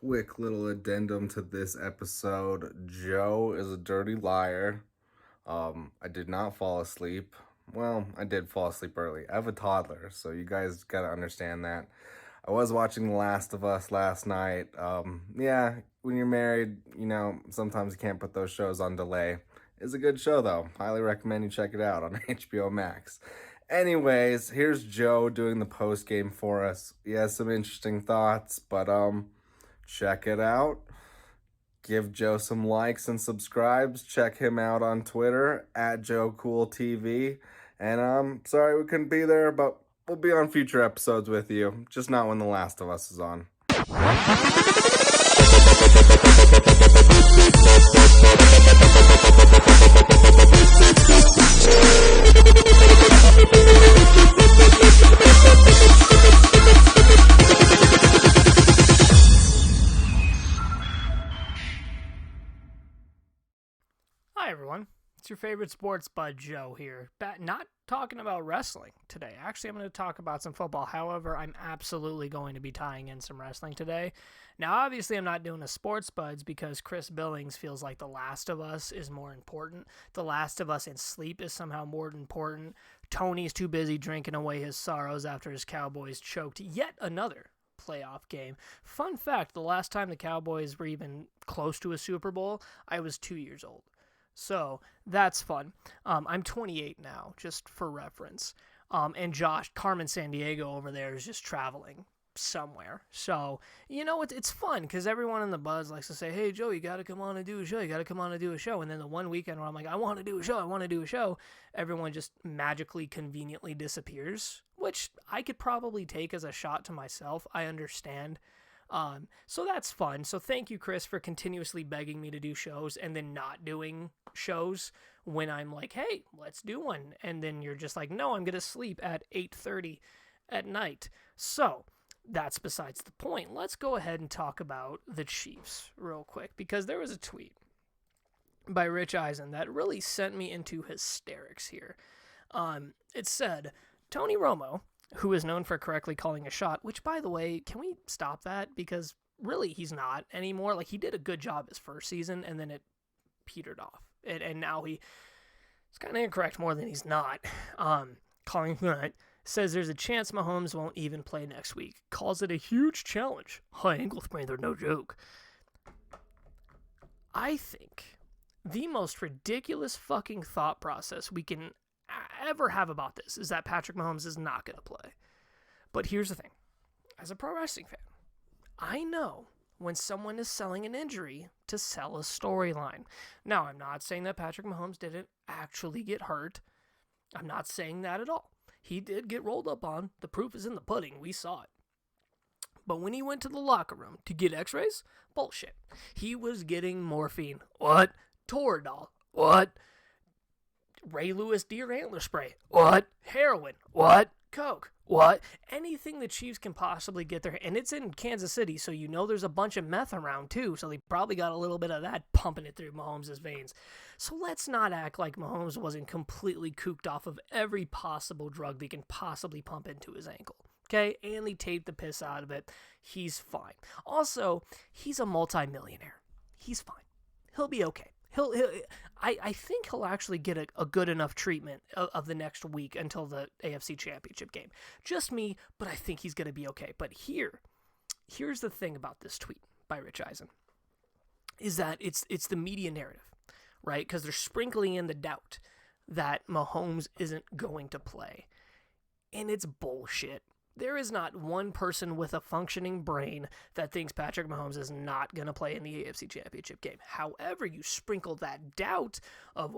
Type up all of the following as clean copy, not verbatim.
Quick little addendum to this episode. Joe is a dirty liar. I did not fall asleep. Well, I did fall asleep early. I have a toddler, so you guys gotta understand that. I was watching The Last of Us last night. Yeah, when you're married, sometimes you can't put those shows on delay. It's a good show though. Highly recommend you check it out on HBO Max. Anyways, here's Joe doing the post game for us. He has some interesting thoughts, but check it out. Give Joe some likes and subscribes. Check him out on Twitter at Joe Cool TV. And I'm sorry we couldn't be there, but we'll be on future episodes with you. Just not when The Last of Us is on. Hi everyone, it's your favorite sports bud Joe here. Not talking about wrestling today. Actually, I'm going to talk about some football. However, I'm absolutely going to be tying in some wrestling today. Now, obviously, I'm not doing a sports buds because Chris Billings feels like The Last of Us is more important. The Last of Us in sleep is somehow more important. Tony's too busy drinking away his sorrows after his Cowboys choked yet another playoff game. Fun fact, the last time the Cowboys were even close to a Super Bowl, I was 2 years old. So that's fun. I'm 28 now, just for reference. And Josh, Carmen Sandiego over there is just traveling somewhere. So, it's fun because everyone in the Buzz likes to say, hey, Joe, you got to come on and do a show. You got to come on and do a show. And then the one weekend where I'm like, I want to do a show, everyone just magically, conveniently disappears, which I could probably take as a shot to myself. I understand. So that's fun. So thank you, Chris, for continuously begging me to do shows and then not doing shows when I'm like, hey, let's do one. And then you're just like, no, I'm going to sleep at 8:30 at night. So that's besides the point. Let's go ahead and talk about the Chiefs real quick because there was a tweet by Rich Eisen that really sent me into hysterics here. It said, Tony Romo, who is known for correctly calling a shot, which, by the way, can we stop that? Because really, he's not anymore. Like, he did a good job his first season, and then it petered off. And now he's kind of incorrect more than he's not. Calling that says there's a chance Mahomes won't even play next week. Calls it a huge challenge. High ankle sprains are no joke. I think the most ridiculous fucking thought process we can ever have about this is that Patrick Mahomes is not going to play. But here's the thing. As a pro wrestling fan, I know when someone is selling an injury to sell a storyline. Now, I'm not saying that Patrick Mahomes didn't actually get hurt. I'm not saying that at all. He did get rolled up on. The proof is in the pudding. We saw it. But when he went to the locker room to get x-rays, bullshit. He was getting morphine. What? Toradol. What? Ray Lewis deer antler spray. What? Heroin. What? Coke. What? Anything the Chiefs can possibly get there. And it's in Kansas City, so you know there's a bunch of meth around too. So they probably got a little bit of that pumping it through Mahomes' veins. So let's not act like Mahomes wasn't completely cooked off of every possible drug they can possibly pump into his ankle. Okay? And they taped the piss out of it. He's fine. Also, he's a multimillionaire. He's fine. He'll be okay. I think he'll actually get a good enough treatment of the next week until the AFC Championship game. Just me, but I think he's going to be okay. But here's the thing about this tweet by Rich Eisen, is that it's the media narrative, right? Because they're sprinkling in the doubt that Mahomes isn't going to play. And it's bullshit. There is not one person with a functioning brain that thinks Patrick Mahomes is not going to play in the AFC Championship game. However, you sprinkle that doubt of,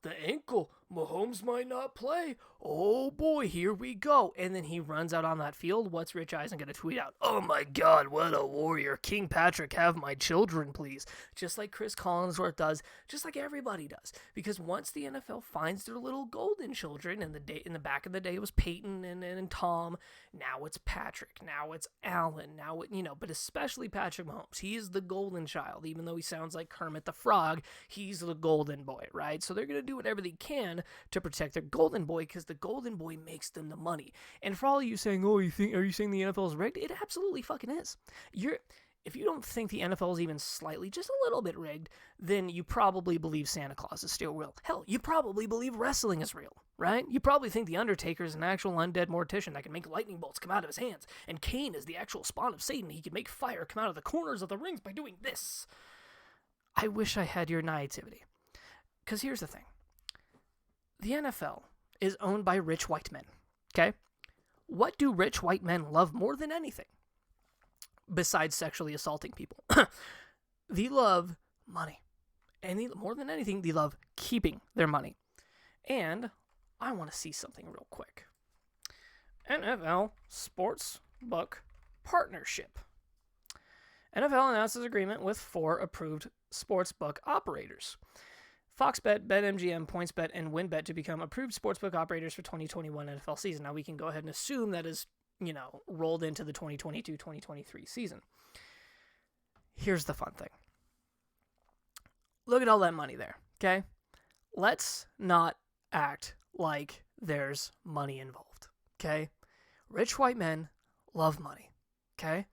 the ankle, Mahomes might not play. Oh boy, here we go. And then he runs out on that field. What's Rich Eisen going to tweet out? Oh my God, what a warrior. King Patrick, have my children, please. Just like Chris Collinsworth does, just like everybody does. Because once the NFL finds their little golden children, and in the back of the day it was Peyton and Tom, now it's Patrick, now it's Allen, but especially Patrick Mahomes. He is the golden child, even though he sounds like Kermit the Frog, he's the golden boy, right? So they're going to do whatever they can to protect their golden boy because the golden boy makes them the money. And for all you saying, are you saying the NFL is rigged? It absolutely fucking is. if you don't think the NFL is even slightly, just a little bit rigged, then you probably believe Santa Claus is still real. Hell, you probably believe wrestling is real, right? You probably think the Undertaker is an actual undead mortician that can make lightning bolts come out of his hands, and Kane is the actual spawn of Satan. He can make fire come out of the corners of the rings by doing this. I wish I had your naivety. Because here's the thing. The NFL is owned by rich white men, okay? What do rich white men love more than anything? Besides sexually assaulting people. They love money. And more than anything, they love keeping their money. And I want to see something real quick. NFL Sportsbook Partnership. NFL announces agreement with 4 approved sportsbook operators. Fox Bet, BetMGM, PointsBet, and WinBet to become approved sportsbook operators for 2021 NFL season. Now we can go ahead and assume that is, rolled into the 2022-2023 season. Here's the fun thing. Look at all that money there, okay? Let's not act like there's money involved, okay? Rich white men love money, okay?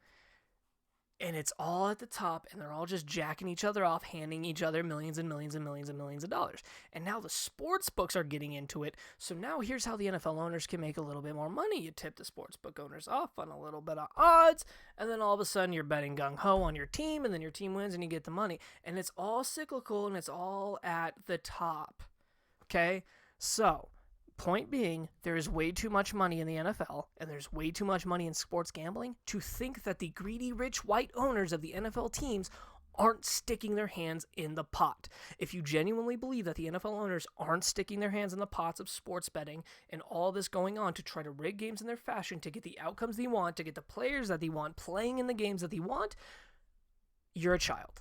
And it's all at the top, and they're all just jacking each other off, handing each other millions and millions and millions and millions of dollars. And now the sports books are getting into it. So now here's how the NFL owners can make a little bit more money. You tip the sports book owners off on a little bit of odds, and then all of a sudden you're betting gung-ho on your team, and then your team wins and you get the money. And it's all cyclical, and it's all at the top. Okay? So, point being, there is way too much money in the NFL, and there's way too much money in sports gambling to think that the greedy, rich, white owners of the NFL teams aren't sticking their hands in the pot. If you genuinely believe that the NFL owners aren't sticking their hands in the pots of sports betting and all this going on to try to rig games in their fashion to get the outcomes they want, to get the players that they want playing in the games that they want, you're a child.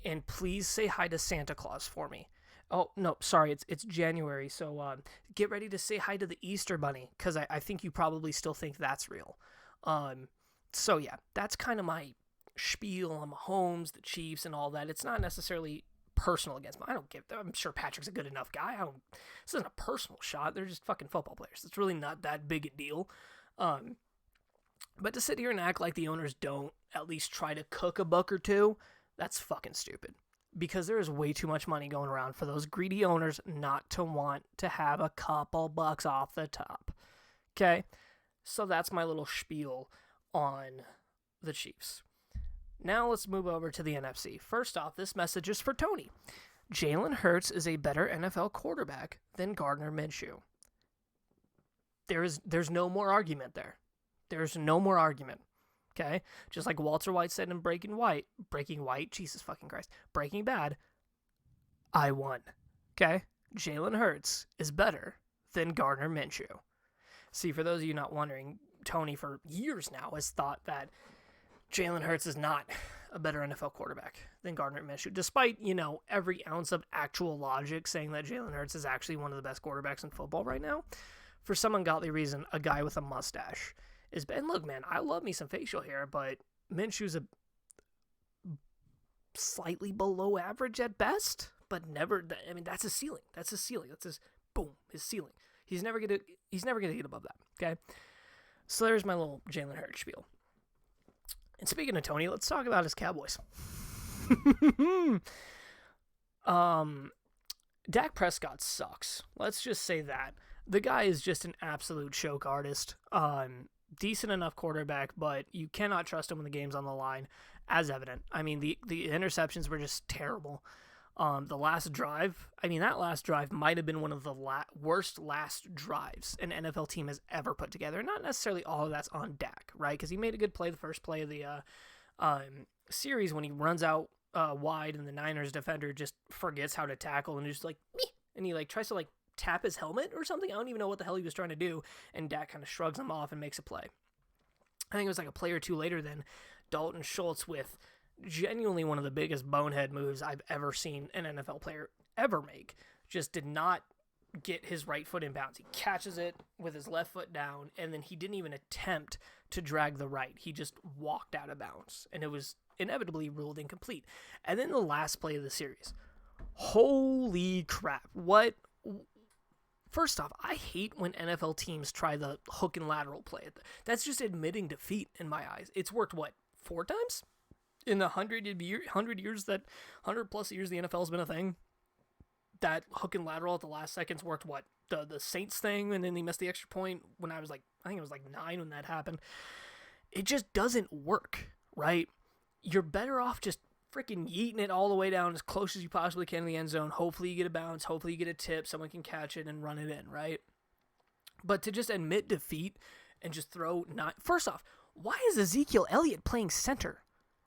And please say hi to Santa Claus for me. Oh, no, sorry, it's January, so get ready to say hi to the Easter Bunny, because I think you probably still think that's real. So, yeah, that's kind of my spiel on Mahomes, the Chiefs, and all that. It's not necessarily personal against me. I'm sure Patrick's a good enough guy. This isn't a personal shot. They're just fucking football players. It's really not that big a deal. But to sit here and act like the owners don't at least try to cook a buck or two, that's fucking stupid. Because there is way too much money going around for those greedy owners not to want to have a couple bucks off the top. Okay? So that's my little spiel on the Chiefs. Now let's move over to the NFC. First off, this message is for Tony. Jalen Hurts is a better NFL quarterback than Gardner Minshew. There's no more argument there. There's no more argument. Okay, just like Walter White said in Breaking Bad, I won. Okay, Jalen Hurts is better than Gardner Minshew. See, for those of you not wondering, Tony for years now has thought that Jalen Hurts is not a better NFL quarterback than Gardner Minshew, despite, every ounce of actual logic saying that Jalen Hurts is actually one of the best quarterbacks in football right now. For some ungodly reason, a guy with a mustache is bad. And look, man, I love me some facial hair, but Minshew's a slightly below average at best, but never. I mean, that's his ceiling. That's his ceiling. That's his ceiling. He's never gonna get above that. Okay, so there's my little Jalen Hurts spiel. And speaking of Tony, let's talk about his Cowboys. Dak Prescott sucks. Let's just say that. The guy is just an absolute choke artist. Decent enough quarterback, but you cannot trust him when the game's on the line, as evident. I mean, the interceptions were just terrible. The last drive, that last drive might have been one of the worst last drives an NFL team has ever put together. Not necessarily all of that's on Dak, right? Because he made a good play the first play of the series when he runs out wide and the Niners defender just forgets how to tackle and just and he tries to tap his helmet or something. I don't even know what the hell he was trying to do, and Dak kind of shrugs him off and makes a play. I think it was a play or two later then, Dalton Schultz with genuinely one of the biggest bonehead moves I've ever seen an NFL player ever make. Just did not get his right foot in bounds. He catches it with his left foot down, and then he didn't even attempt to drag the right. He just walked out of bounds, and it was inevitably ruled incomplete. And then the last play of the series. Holy crap. What? First off, I hate when NFL teams try the hook and lateral play. That's just admitting defeat in my eyes. It's worked, 4 times? In the 100 plus years the NFL has been a thing, that hook and lateral at the last seconds worked. What, the Saints thing, and then they missed the extra point when I think it was like 9 when that happened. It just doesn't work, right? You're better off just freaking yeeting it all the way down as close as you possibly can in the end zone. Hopefully you get a bounce. Hopefully you get a tip. Someone can catch it and run it in, right? But to just admit defeat and just throw not. First off, why is Ezekiel Elliott playing center?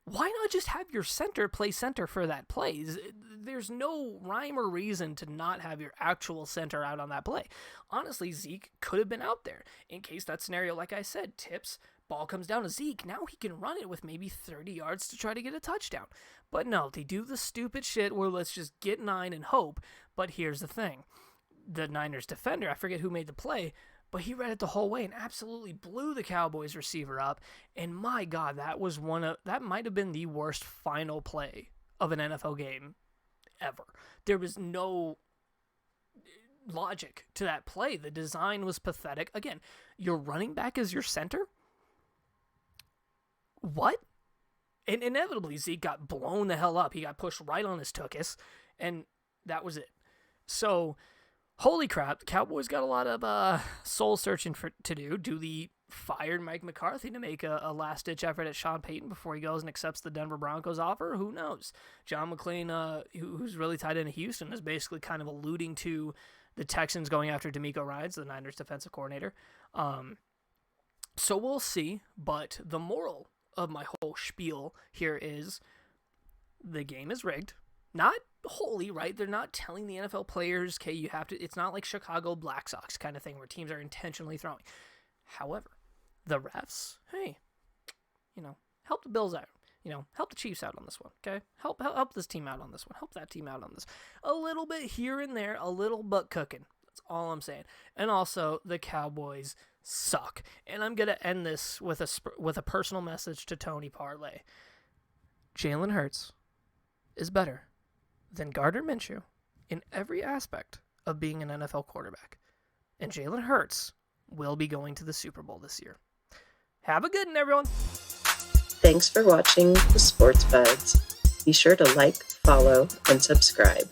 Why not just have your center play center for that play? There's no rhyme or reason to not have your actual center out on that play. Honestly, Zeke could have been out there in case that scenario, like I said, tips, ball comes down to Zeke. Now he can run it with maybe 30 yards to try to get a touchdown. But no, they do the stupid shit where let's just get 9 and hope. But here's the thing. The Niners defender, I forget who made the play, but he read it the whole way and absolutely blew the Cowboys receiver up. And my God, that might have been the worst final play of an NFL game ever. There was no logic to that play. The design was pathetic. Again, your running back is your center? What? And inevitably, Zeke got blown the hell up. He got pushed right on his tuchus, and that was it. So, holy crap, the Cowboys got a lot of soul searching to do. Do they fire Mike McCarthy to make a last-ditch effort at Sean Payton before he goes and accepts the Denver Broncos offer? Who knows? John McClain, who's really tied into Houston, is basically kind of alluding to the Texans going after DeMeco Ryans, the Niners defensive coordinator. So we'll see, but the moral of my whole spiel here is the game is rigged. Not wholly, right? They're not telling the NFL players, okay, you have to, it's not like Chicago Black Sox kind of thing where teams are intentionally throwing. However, the refs, hey, help the Bills out. Help the Chiefs out on this one, okay? Help this team out on this one. Help that team out on this. A little bit here and there, a little butt cooking. That's all I'm saying. And also, the Cowboys suck. And I'm going to end this with a personal message to Tony Parlay. Jalen Hurts is better than Gardner Minshew in every aspect of being an NFL quarterback. And Jalen Hurts will be going to the Super Bowl this year. Have a good one, everyone. Thanks for watching the Sports Buds. Be sure to like, follow, and subscribe.